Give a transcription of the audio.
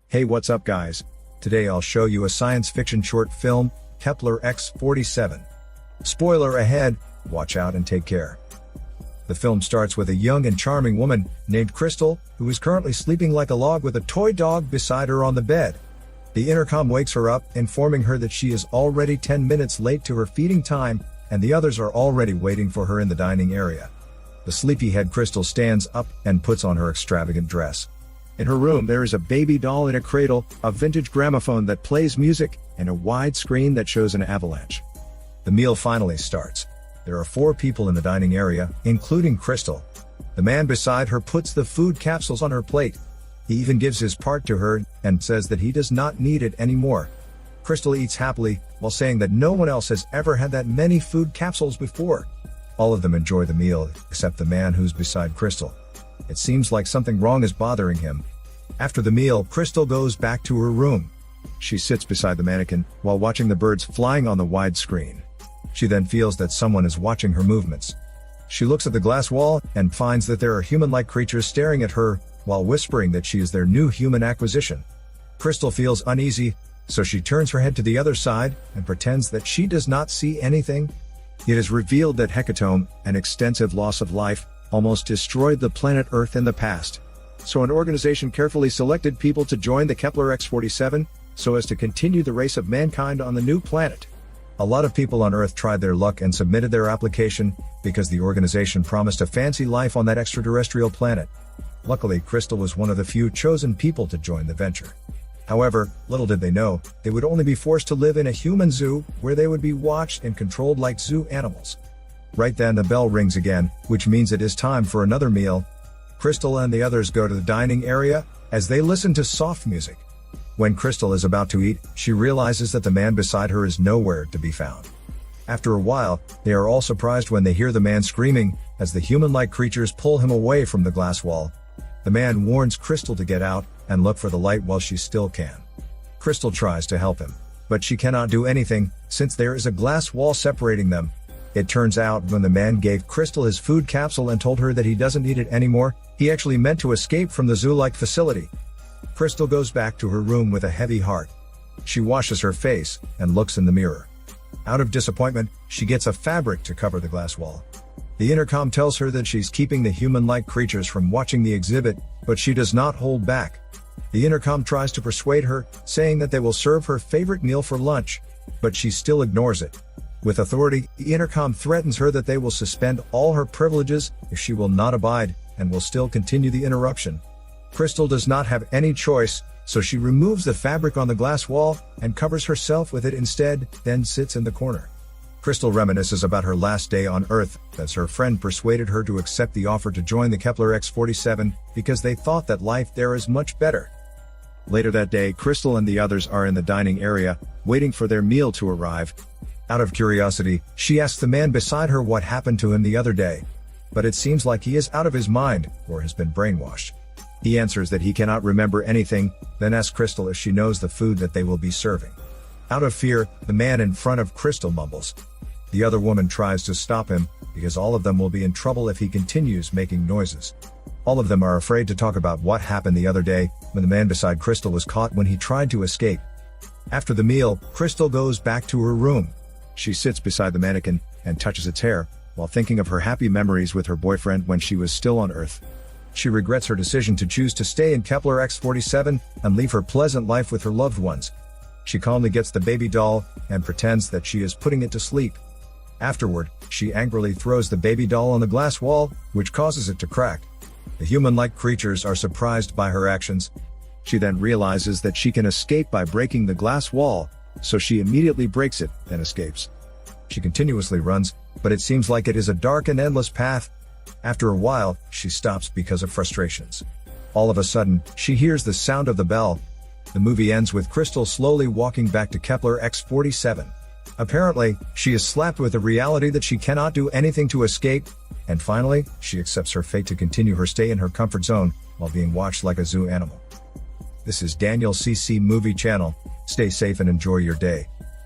Hey, what's up guys? Today I'll show you a science fiction short film, KEPLER X-47. Spoiler ahead, watch out and take care. The film starts with a young and charming woman named Crystal, who is currently sleeping like a log with a toy dog beside her on the bed. The intercom wakes her up, informing her that she is already 10 minutes late to her feeding time, and the others are already waiting for her in the dining area. The sleepyhead Crystal stands up and puts on her extravagant dress. In her room there is a baby doll in a cradle, a vintage gramophone that plays music, and a wide screen that shows an avalanche. The meal finally starts. There are 4 people in the dining area, including Crystal. The man beside her puts the food capsules on her plate. He even gives his part to her, and says that he does not need it anymore. Crystal eats happily, while saying that no one else has ever had that many food capsules before. All of them enjoy the meal, except the man who's beside Crystal. It seems like something wrong is bothering him. After the meal, Crystal goes back to her room. She sits beside the mannequin, while watching the birds flying on the wide screen. She then feels that someone is watching her movements. She looks at the glass wall, and finds that there are human-like creatures staring at her, while whispering that she is their new human acquisition. Crystal feels uneasy, so she turns her head to the other side, and pretends that she does not see anything. It is revealed that hecatomb, an extensive loss of life, almost destroyed the planet Earth in the past. So an organization carefully selected people to join the KEPLER X-47, so as to continue the race of mankind on the new planet. A lot of people on Earth tried their luck and submitted their application, because the organization promised a fancy life on that extraterrestrial planet. Luckily, Crystal was one of the few chosen people to join the venture. However, little did they know, they would only be forced to live in a human zoo, where they would be watched and controlled like zoo animals. Right then the bell rings again, which means it is time for another meal. Crystal and the others go to the dining area, as they listen to soft music. When Crystal is about to eat, she realizes that the man beside her is nowhere to be found. After a while, they are all surprised when they hear the man screaming, as the human-like creatures pull him away from the glass wall. The man warns Crystal to get out, and look for the light while she still can. Crystal tries to help him, but she cannot do anything, since there is a glass wall separating them. It turns out when the man gave Crystal his food capsule and told her that he doesn't need it anymore, he actually meant to escape from the zoo-like facility. Crystal goes back to her room with a heavy heart. She washes her face, and looks in the mirror. Out of disappointment, she gets a fabric to cover the glass wall. The intercom tells her that she's keeping the human-like creatures from watching the exhibit, but she does not hold back. The intercom tries to persuade her, saying that they will serve her favorite meal for lunch, but she still ignores it. With authority, the intercom threatens her that they will suspend all her privileges if she will not abide, and will still continue the interruption. Crystal does not have any choice, so she removes the fabric on the glass wall, and covers herself with it instead, then sits in the corner. Crystal reminisces about her last day on Earth, as her friend persuaded her to accept the offer to join the KEPLER X-47, because they thought that life there is much better. Later that day, Crystal and the others are in the dining area, waiting for their meal to arrive. Out of curiosity, she asks the man beside her what happened to him the other day. But it seems like he is out of his mind, or has been brainwashed. He answers that he cannot remember anything, then asks Crystal if she knows the food that they will be serving. Out of fear, the man in front of Crystal mumbles. The other woman tries to stop him, because all of them will be in trouble if he continues making noises. All of them are afraid to talk about what happened the other day, when the man beside Crystal was caught when he tried to escape. After the meal, Crystal goes back to her room. She sits beside the mannequin, and touches its hair, while thinking of her happy memories with her boyfriend when she was still on Earth. She regrets her decision to choose to stay in KEPLER X-47, and leave her pleasant life with her loved ones. She calmly gets the baby doll, and pretends that she is putting it to sleep. Afterward, she angrily throws the baby doll on the glass wall, which causes it to crack. The human-like creatures are surprised by her actions. She then realizes that she can escape by breaking the glass wall, so she immediately breaks it, and escapes. She continuously runs, but it seems like it is a dark and endless path. After a while, she stops because of frustrations. All of a sudden, she hears the sound of the bell. The movie ends with Crystal slowly walking back to KEPLER X-47. Apparently, she is slapped with the reality that she cannot do anything to escape, and finally, she accepts her fate to continue her stay in her comfort zone, while being watched like a zoo animal. This is Daniel CC Movie Channel. Stay safe and enjoy your day.